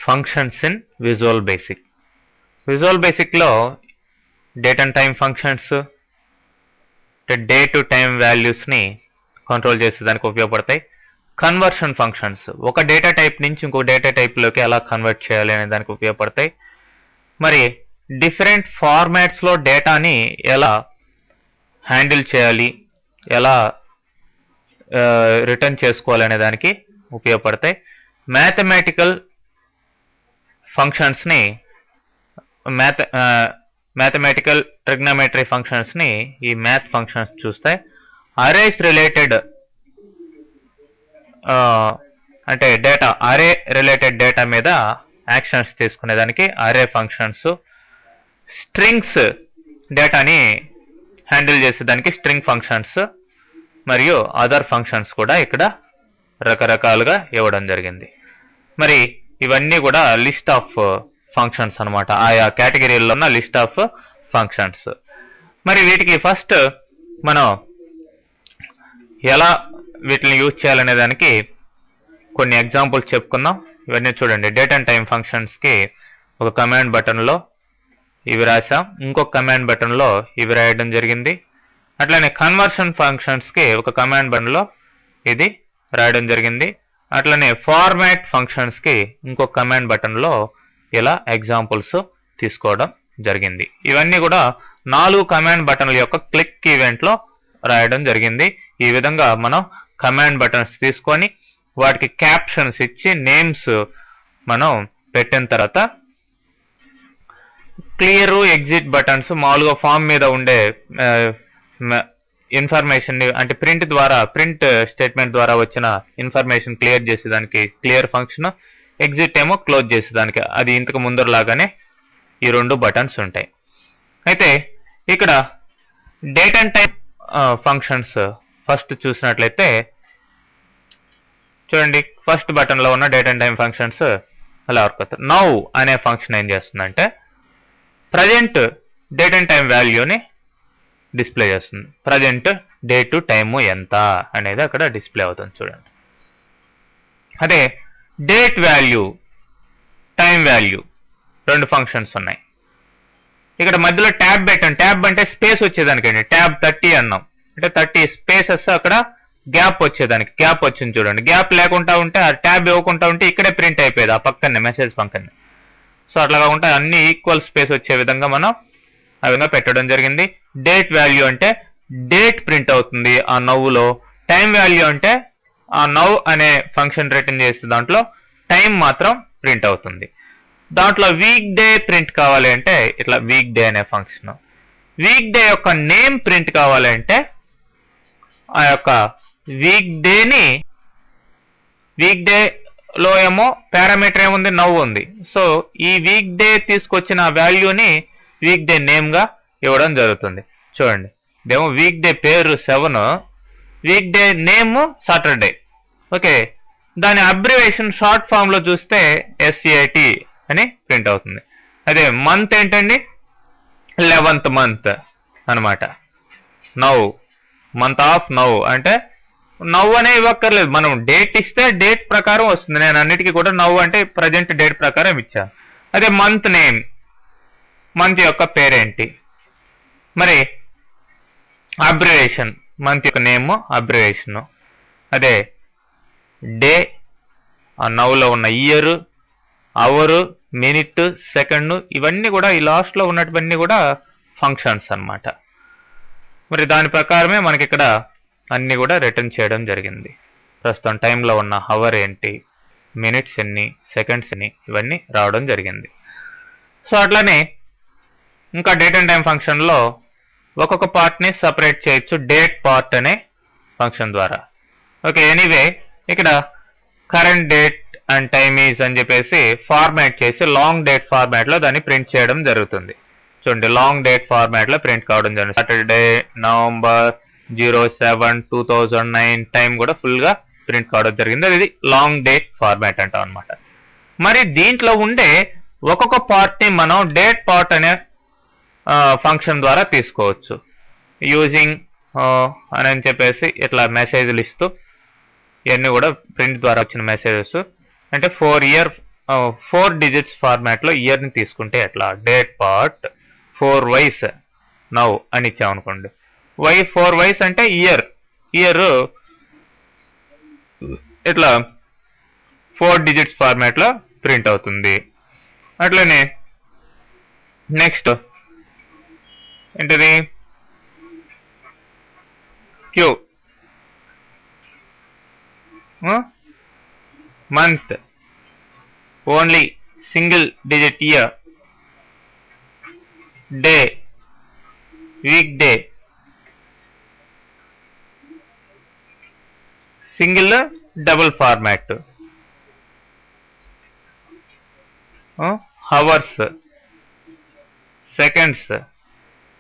Functions in visual basic. Visual బేసిక్లో date and time functions, day to time వాల్యూస్ని control చేసేదానికి ఉపయోగపడతాయి. Conversion functions, ఒక డేటా టైప్ నుంచి ఇంకో డేటా టైప్లోకి ఎలా కన్వర్ట్ చేయాలి అనే దానికి ఉపయోగపడతాయి. మరి డిఫరెంట్ ఫార్మాట్స్లో డేటాని ఎలా హ్యాండిల్ చేయాలి, ఎలా రిటర్న్ చేసుకోవాలి అనే దానికి ఉపయోగపడతాయి. మ్యాథమెటికల్ ఫంక్షన్స్ని మ్యాథమెటికల్ ట్రిగ్నోమెట్రీ ఫంక్షన్స్ని ఈ మ్యాథ్ ఫంక్షన్స్ చూస్తాయి. అరేస్ రిలేటెడ్ అంటే డేటా, అరే రిలేటెడ్ డేటా మీద యాక్షన్స్ తీసుకునేదానికి అరే ఫంక్షన్స్. స్ట్రింగ్స్ డేటాని హ్యాండిల్ చేసేదానికి స్ట్రింగ్ ఫంక్షన్స్, మరియు అదర్ ఫంక్షన్స్ కూడా ఇక్కడ రకరకాలుగా ఇవ్వడం జరిగింది. మరి ఇవన్నీ కూడా లిస్ట్ ఆఫ్ ఫంక్షన్స్ అనమాట, ఆయా కేటగిరీల్లో ఉన్న లిస్ట్ ఆఫ్ ఫంక్షన్స్. మరి వీటికి ఫస్ట్ మనం ఎలా వీటిని యూజ్ చేయాలనే దానికి కొన్ని ఎగ్జాంపుల్స్ చెప్పుకుందాం. ఇవన్నీ చూడండి. డేట్ అండ్ టైం ఫంక్షన్స్కి ఒక కమాండ్ బటన్లో ఇవి రాసాం, ఇంకొక కమాండ్ బటన్లో ఇవి రాయడం జరిగింది. అట్లనే కన్వర్షన్ ఫంక్షన్స్కి ఒక కమాండ్ బటన్లో ఇది రాయడం జరిగింది. అట్లనే ఫార్మాట్ ఫంక్షన్స్కి ఇంకొక కమాండ్ బటన్లో ఇలా ఎగ్జాంపుల్స్ తీసుకోవడం జరిగింది. ఇవన్నీ కూడా 4 కమాండ్ బటన్ల యొక్క క్లిక్ ఈవెంట్లో రాయడం జరిగింది. ఈ విధంగా మనం కమాండ్ బటన్స్ తీసుకొని వాటికి క్యాప్షన్స్ ఇచ్చి నేమ్స్ మనం పెట్టిన తర్వాత క్లియర్, ఎగ్జిట్ బటన్స్ మామూలుగా ఫామ్ మీద ఉండే ఇన్ఫర్మేషన్ అంటే ప్రింట్ స్టేట్మెంట్ ద్వారా వచ్చిన ఇన్ఫర్మేషన్ క్లియర్ చేసేదానికి క్లియర్ ఫంక్షన్, ఎగ్జిట్ ఏమో క్లోజ్ చేసేదానికి, అది ఇంతకు ముందరలాగానే ఈ 2 బటన్స్ ఉంటాయి. అయితే ఇక్కడ date and time functions first చూసినట్లయితే చూడండి, ఫస్ట్ బటన్లో ఉన్న డేట్ అండ్ టైం ఫంక్షన్స్ అలా వర్క్ అవుతాయి. నౌ అనే ఫంక్షన్ ఏం చేస్తుందంటే ప్రజెంట్ డేట్ అండ్ టైం వాల్యూని డిస్ప్లే చేస్తుంది. ప్రజెంట్ డేట్ టు టైము ఎంత అనేది అక్కడ డిస్ప్లే అవుతుంది చూడండి. అదే date value, time value 2 functions ఉన్నాయి. ఇక్కడ మధ్యలో ట్యాబ్ పెట్టండి. ట్యాబ్ అంటే స్పేస్ వచ్చేదానికండి. ట్యాబ్ 30 అన్నాం అంటే 30 స్పేసెస్ అక్కడ గ్యాప్ వచ్చేదానికి. గ్యాప్ వచ్చింది చూడండి. గ్యాప్ లేకుండా ఉంటే ఆ ట్యాబ్ ఇవ్వకుండా ఉంటే ఇక్కడే ప్రింట్ అయిపోయేది ఆ పక్కనే, మెసేజ్ పక్కనే. సో అట్లా కాకుండా అన్ని ఈక్వల్ స్పేస్ వచ్చే విధంగా మనం ఆ విధంగా పెట్టడం జరిగింది. డేట్ వాల్యూ అంటే డేట్ ప్రింట్ అవుతుంది ఆ నవ్వులో. టైం వాల్యూ అంటే ఆ నవ్ అనే ఫంక్షన్ రిటర్న్ చేసే దాంట్లో టైం మాత్రం ప్రింట్ అవుతుంది. దాంట్లో వీక్ డే ప్రింట్ కావాలి అంటే ఇట్లా వీక్ డే అనే ఫంక్షన్. వీక్ డే యొక్క నేమ్ ప్రింట్ కావాలి అంటే ఆ యొక్క వీక్ డేలో ఏమో పారామీటర్ ఏముంది, నవ్వు ఉంది. సో ఈ వీక్ డే తీసుకొచ్చిన వాల్యూని వీక్ డే నేమ్గా ఇవ్వడం జరుగుతుంది. చూడండి, ఇదేమో వీక్ డే పేరు 7, week day name Saturday. Okay, దాని అబ్రివేషన్ షార్ట్ ఫామ్ లో చూస్తే SCAT అని ప్రింట్ అవుతుంది. అదే మంత్ ఏంటండి, 11th మంత్ అనమాట. నవ్, మంత్ ఆఫ్ నవ్ అంటే నవ్ అనే ఇవ్వక్కర్లేదు, మనం డేట్ ఇస్తే డేట్ ప్రకారం వస్తుంది. నేను అన్నిటికీ కూడా నవ్ అంటే ప్రజెంట్ డేట్ ప్రకారం ఇచ్చాను. అదే మంత్ నేమ్, మంత్ యొక్క పేరేంటి. మరి అబ్రివేషన్, మంత్ యొక్క నేమ్ అబ్రివేషన్. అదే డే, ఆ నవ్లో ఉన్న ఇయర్, అవరు, మినిట్, సెకండ్, ఇవన్నీ కూడా ఈ లాస్ట్లో ఉన్నటువన్నీ కూడా ఫంక్షన్స్ అన్నమాట. మరి దాని ప్రకారమే మనకి ఇక్కడ అన్నీ కూడా రిటర్న్ చేయడం జరిగింది. ప్రస్తుతం టైంలో ఉన్న అవర్ ఏంటి, మినిట్స్ ఎన్ని, సెకండ్స్ ఎన్ని, ఇవన్నీ రావడం జరిగింది. సో అట్లానే ఇంకా డేట్ అండ్ టైం ఫంక్షన్లో ఒక్కొక్క పార్ట్ని సపరేట్ చేయొచ్చు డేట్ పార్ట్ అనే ఫంక్షన్ ద్వారా. ఓకే, ఎనీవే ఇక్కడ current date and time is అని చెప్పేసి ఫార్మాట్ చేసి లాంగ్ డేట్ ఫార్మాట్లో దాన్ని ప్రింట్ చేయడం జరుగుతుంది. చూడండి, లాంగ్ డేట్ ఫార్మాట్లో ప్రింట్ కావడం జరుగుతుంది. సాటర్డే November 07/2009 టైం కూడా ఫుల్గా ప్రింట్ కావడం జరిగింది. అది లాంగ్ డేట్ ఫార్మాట్ అంటాం అనమాట. మరి దీంట్లో ఉండే ఒక్కొక్క పార్ట్ని మనం డేట్ పార్ట్ అనే ఫంక్షన్ ద్వారా తీసుకోవచ్చు. యూజింగ్ అని చెప్పేసి ఇట్లా మెసేజ్లు ఇస్తూ ఇవన్నీ కూడా ప్రింట్ ద్వారా వచ్చిన మెసేజెస్. అంటే 4 year 4 డిజిట్స్ ఫార్మాట్లో ఇయర్ని తీసుకుంటే ఎట్లా, డేట్ పార్ట్ 4 వైస్ నౌ అని ఇచ్చామనుకోండి. 4 వైస్ అంటే ఇయర్ ఇట్లా 4 డిజిట్స్ ఫార్మాట్లో ప్రింట్ అవుతుంది. అట్లనే నెక్స్ట్ ఏంటిది, Q month only single digit year, day week day single double format, hours seconds,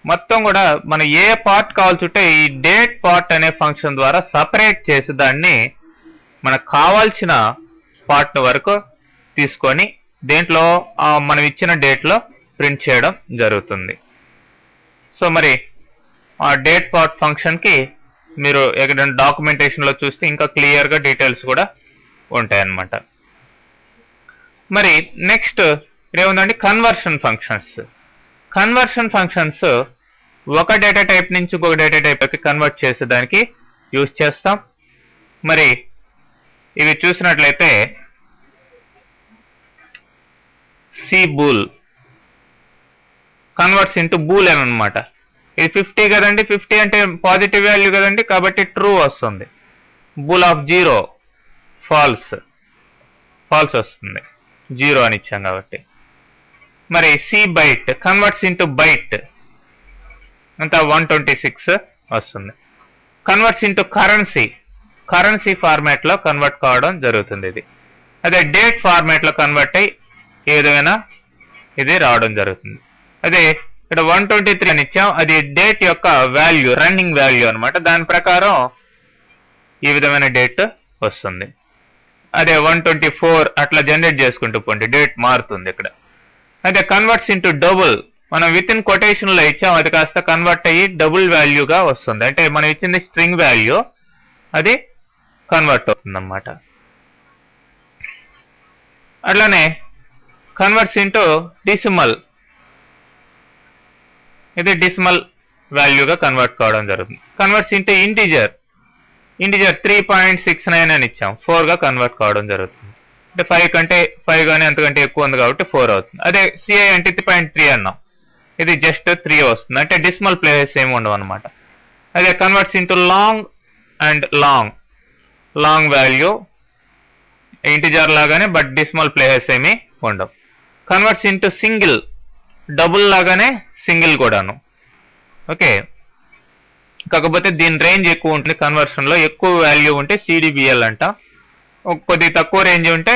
మొత్తం కూడా మనం ఏ పార్ట్ కావాల్సింటే ఈ డేట్ పార్ట్ అనే ఫంక్షన్ ద్వారా సపరేట్ చేసి దాన్ని మనకు కావాల్సిన పార్ట్ వరకు తీసుకొని దేంట్లో మనం ఇచ్చిన డేట్లో ప్రింట్ చేయడం జరుగుతుంది. సో మరి ఆ డేట్ పార్ట్ ఫంక్షన్కి మీరు ఎక్కడైనా డాక్యుమెంటేషన్లో చూస్తే ఇంకా క్లియర్గా డీటెయిల్స్ కూడా ఉంటాయన్నమాట. మరి నెక్స్ట్ ఏముందండి, కన్వర్షన్ ఫంక్షన్స్. కన్వర్షన్ ఫంక్షన్స్ ఒక డేటా టైప్ నుంచి ఇంకొక డేటా టైప్కి కన్వర్ట్ చేసేదానికి యూజ్ చేస్తాం. మరి ఇవి చూసినట్లయితే C bool converts into Boolean అనమాట. ఇది 50 కదండి, 50 అంటే పాజిటివ్ వాల్యూ కదండి, కాబట్టి ట్రూ వస్తుంది. బూల్ ఆఫ్ 0 ఫాల్స్ వస్తుంది, 0 అని ఇచ్చాం కాబట్టి. మరి C byte converts into byte అంతా 126 వస్తుంది. కన్వర్ట్స్ ఇంటూ కరెన్సీ ఫార్మాట్లో కన్వర్ట్ కావడం జరుగుతుంది ఇది. అదే డేట్ ఫార్మాట్లో కన్వర్ట్ అయ్యి ఏ విధమైన ఇది రావడం జరుగుతుంది. అదే ఇక్కడ 123 అని ఇచ్చాం, అది డేట్ యొక్క వాల్యూ, రన్నింగ్ వాల్యూ అనమాట. దాని ప్రకారం ఈ విధమైన డేట్ వస్తుంది. అదే 124 అట్లా జనరేట్ చేసుకుంటూ పోండి, డేట్ మారుతుంది ఇక్కడ. అదే కన్వర్ట్స్ ఇంటూ డబుల్, మనం విత్ ఇన్ కొటేషన్లో ఇచ్చాం, అది కాస్త కన్వర్ట్ అయ్యి డబుల్ వాల్యూగా వస్తుంది. అంటే మనం ఇచ్చింది స్ట్రింగ్ వాల్యూ, అది కన్వర్ట్ అవుతుంది అన్నమాట. అట్లానే కన్వర్ట్స్ ఇంటూ డెసిమల్, ఇది డెసిమల్ వాల్యూగా కన్వర్ట్ కావడం జరుగుతుంది. కన్వర్ట్స్ ఇంటూ ఇంటిజర్ 3.69 అని ఇచ్చాం, 4గా కన్వర్ట్ కావడం జరుగుతుంది. అంటే 5 కంటే 5 కానీ అంతకంటే ఎక్కువ ఉంది కాబట్టి 4 అవుతుంది. అదే సిఐ అంటే 3.3 అన్నాం, ఇది జస్ట్ 3 వస్తుంది. అంటే డెసిమల్ ప్లేసెస్ ఏమి ఉండవు అనమాట. అదే converts into long and long value, integer లాగానే బట్ డెసిమల్ ప్లేసెస్ ఏమి ఉండవు. కన్వర్ట్స్ ఇంటూ సింగిల్, డబుల్ లాగానే సింగిల్ కూడాను. ఓకే, కాకపోతే దీని రేంజ్ ఎక్కువ ఉంటుంది. కన్వర్షన్లో ఎక్కువ వాల్యూ ఉంటే సిడిబిఎల్ అంట, కొద్ది తక్కువ రేంజ్ ఉంటే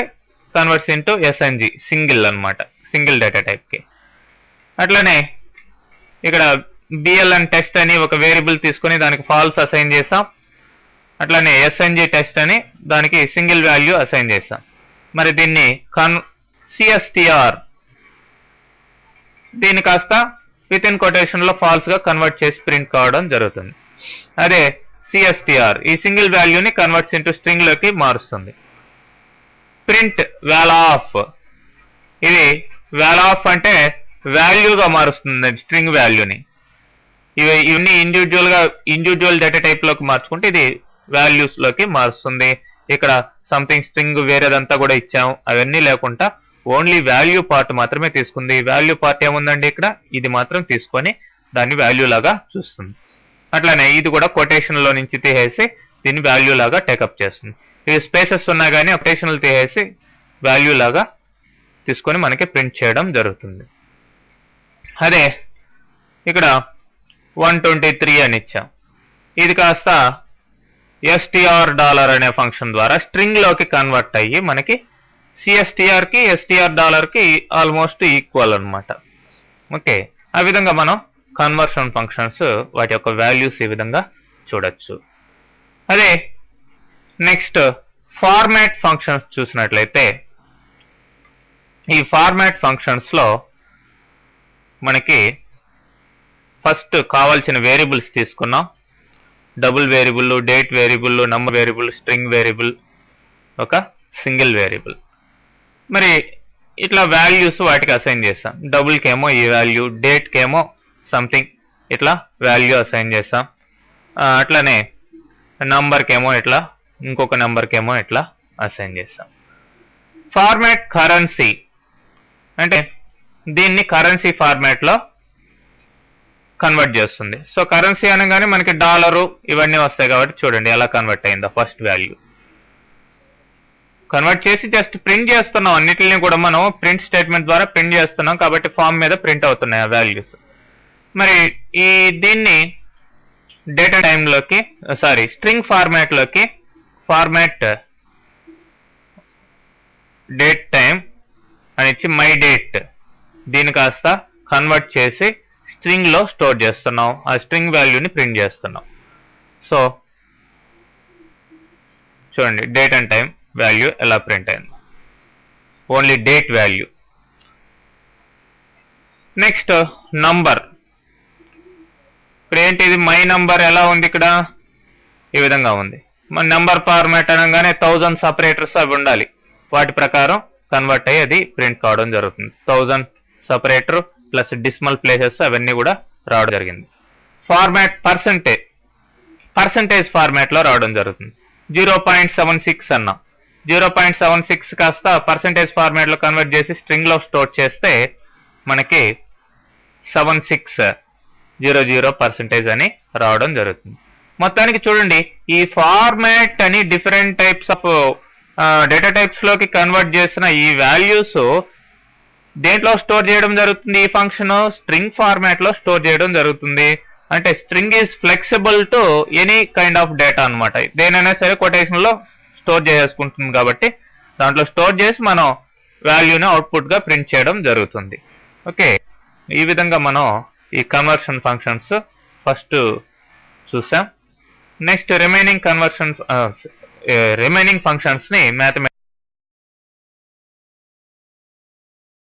కన్వర్ట్స్ ఇంటూ ఎస్ఎన్జి, సింగిల్ అనమాట, సింగిల్ డేటా టైప్కి. అట్లనే ఇక్కడ బిఎల్ఎన్ టెస్ట్ అని ఒక వేరియబుల్ తీసుకొని దానికి ఫాల్స్ అసైన్ చేసాం. అట్లనే ఎస్ఎన్జి టెస్ట్ అని దానికి సింగిల్ వాల్యూ అసైన్ చేసాం. మరి దీన్ని సిఎస్టిఆర్, దీన్ని కాస్త విత్ ఇన్ కొటేషన్లో ఫాల్స్గా కన్వర్ట్ చేసి ప్రింట్ కావడం జరుగుతుంది. అదే సిఎస్టిఆర్ ఈ సింగిల్ వాల్యూని కన్వర్ట్స్ ఇంటూ స్ట్రింగ్లోకి మారుస్తుంది. ప్రింట్ వాల్ ఆఫ్, ఇది వాల్ ఆఫ్ అంటే వాల్యూగా మారుస్తుంది స్ట్రింగ్ వాల్యూని. ఇవన్నీ ఇండివిజువల్ డేటా టైప్లోకి మార్చుకుంటే ఇది వాల్యూస్లోకి మారుస్తుంది. ఇక్కడ సంథింగ్ స్ట్రింగ్ వేరేదంతా కూడా ఇచ్చాము, అవన్నీ లేకుండా ఓన్లీ వాల్యూ పార్ట్ మాత్రమే తీసుకుంది. వాల్యూ పార్ట్ ఏముందండి ఇక్కడ, ఇది మాత్రం తీసుకొని దాన్ని వాల్యూ లాగా చూస్తుంది. అట్లానే ఇది కూడా కొటేషన్లో నుంచి తీసేసి దీన్ని వాల్యూ లాగా టేకప్ చేస్తుంది. ఇది స్పేసెస్ ఉన్నా కానీ కొటేషన్లు తీసేసి వాల్యూ లాగా తీసుకొని మనకి ప్రింట్ చేయడం జరుగుతుంది. అదే ఇక్కడ 123 అని ఇచ్చాం, ఇది కాస్త STR$ అనే ఫంక్షన్ ద్వారా స్ట్రింగ్లోకి కన్వర్ట్ అయ్యి మనకి సిఎస్టిఆర్కి STR$కి ఆల్మోస్ట్ ఈక్వల్ అనమాట. ఓకే, ఆ విధంగా మనం కన్వర్షన్ ఫంక్షన్స్ వాటి యొక్క వాల్యూస్ ఈ విధంగా చూడొచ్చు. అదే నెక్స్ట్ ఫార్మాట్ ఫంక్షన్స్ చూసినట్లయితే, ఈ ఫార్మాట్ ఫంక్షన్స్లో మనకి ఫస్ట్ కావాల్సిన వేరియబుల్స్ తీసుకున్నాం. Double variable, date variable, number variable, string variable, ఒక సింగిల్ వేరియబుల్. మరి ఇట్లా వాల్యూస్ వాటికి అసైన్ చేస్తాం. డబుల్కి ఏమో ఈ వాల్యూ, డేట్కి ఏమో సంథింగ్ ఇట్లా వాల్యూ అసైన్ చేస్తాం. అట్లనే నంబర్కి ఏమో ఇట్లా, ఇంకొక నెంబర్కి ఏమో ఇట్లా అసైన్ చేస్తాం. ఫార్మాట్ కరెన్సీ అంటే దీన్ని కరెన్సీ ఫార్మాట్లో కన్వర్ట్ చేస్తుంది. సో కరెన్సీ అనగానే మనకి డాలరు ఇవన్నీ వస్తాయి కాబట్టి చూడండి ఎలా కన్వర్ట్ అయిందో. ఫస్ట్ వాల్యూ కన్వర్ట్ చేసి జస్ట్ ప్రింట్ చేస్తున్నాం. అన్నిటిని కూడా మనం ప్రింట్ స్టేట్మెంట్ ద్వారా ప్రింట్ చేస్తున్నాం కాబట్టి ఫామ్ మీద ప్రింట్ అవుతున్నాయి ఆ వాల్యూస్. మరి దీన్ని డేటా టైంలోకి స్ట్రింగ్ ఫార్మాట్లోకి, ఫార్మాట్ డేట్ టైం అని ఇచ్చి మై డేట్ దీన్ని కాస్త కన్వర్ట్ చేసి స్ట్రింగ్లో స్టోర్ చేస్తున్నాం. ఆ స్ట్రింగ్ వాల్యూని ప్రింట్ చేస్తున్నాం. సో చూడండి డేట్ అండ్ టైం వాల్యూ ఎలా ప్రింట్ అయింది, only date value. Next number. ఇక్కడ ఏంటిది మై నంబర్ ఎలా ఉంది, ఇక్కడ ఈ విధంగా ఉంది. మన నెంబర్ ఫార్మాట్ అనగానే 1000 సపరేటర్స్ అవి ఉండాలి. వాటి ప్రకారం కన్వర్ట్ అయ్యి అది ప్రింట్ కావడం జరుగుతుంది. 1000 సపరేటర్ ప్లస్ డిసిమల్ ప్లేసెస్ అవన్నీ కూడా రావడం జరిగింది. ఫార్మాట్ పర్సంటేజ్ ఫార్మాట్లో రావడం జరుగుతుంది. 0.76 అన్నాం. 0.76 కాస్త పర్సంటేజ్ ఫార్మాట్లో కన్వర్ట్ చేసి స్ట్రింగ్లో స్టోర్ చేస్తే మనకి 7600% అని రావడం జరుగుతుంది. మొత్తానికి చూడండి ఈ ఫార్మాట్ అని different types of data types లోకి కన్వర్ట్ చేసిన ఈ వాల్యూస్ దేంట్లో స్టోర్ చేయడం జరుగుతుంది, ఈ ఫంక్షన్ స్ట్రింగ్ ఫార్మాట్ లో స్టోర్ చేయడం జరుగుతుంది. అంటే string is flexible to any kind of data అనమాట. దేనైనా సరే కొటేషన్ లో స్టోర్ చేసుకుంటుంది కాబట్టి దాంట్లో స్టోర్ చేసి మనం వాల్యూని అవుట్పుట్ గా ప్రింట్ చేయడం జరుగుతుంది. ఓకే, ఈ విధంగా మనం ఈ కన్వర్షన్ ఫంక్షన్స్ ఫస్ట్ చూసాం. నెక్స్ట్ రిమైనింగ్ ఫంక్షన్స్ ని మ్యాథమెటిక్స్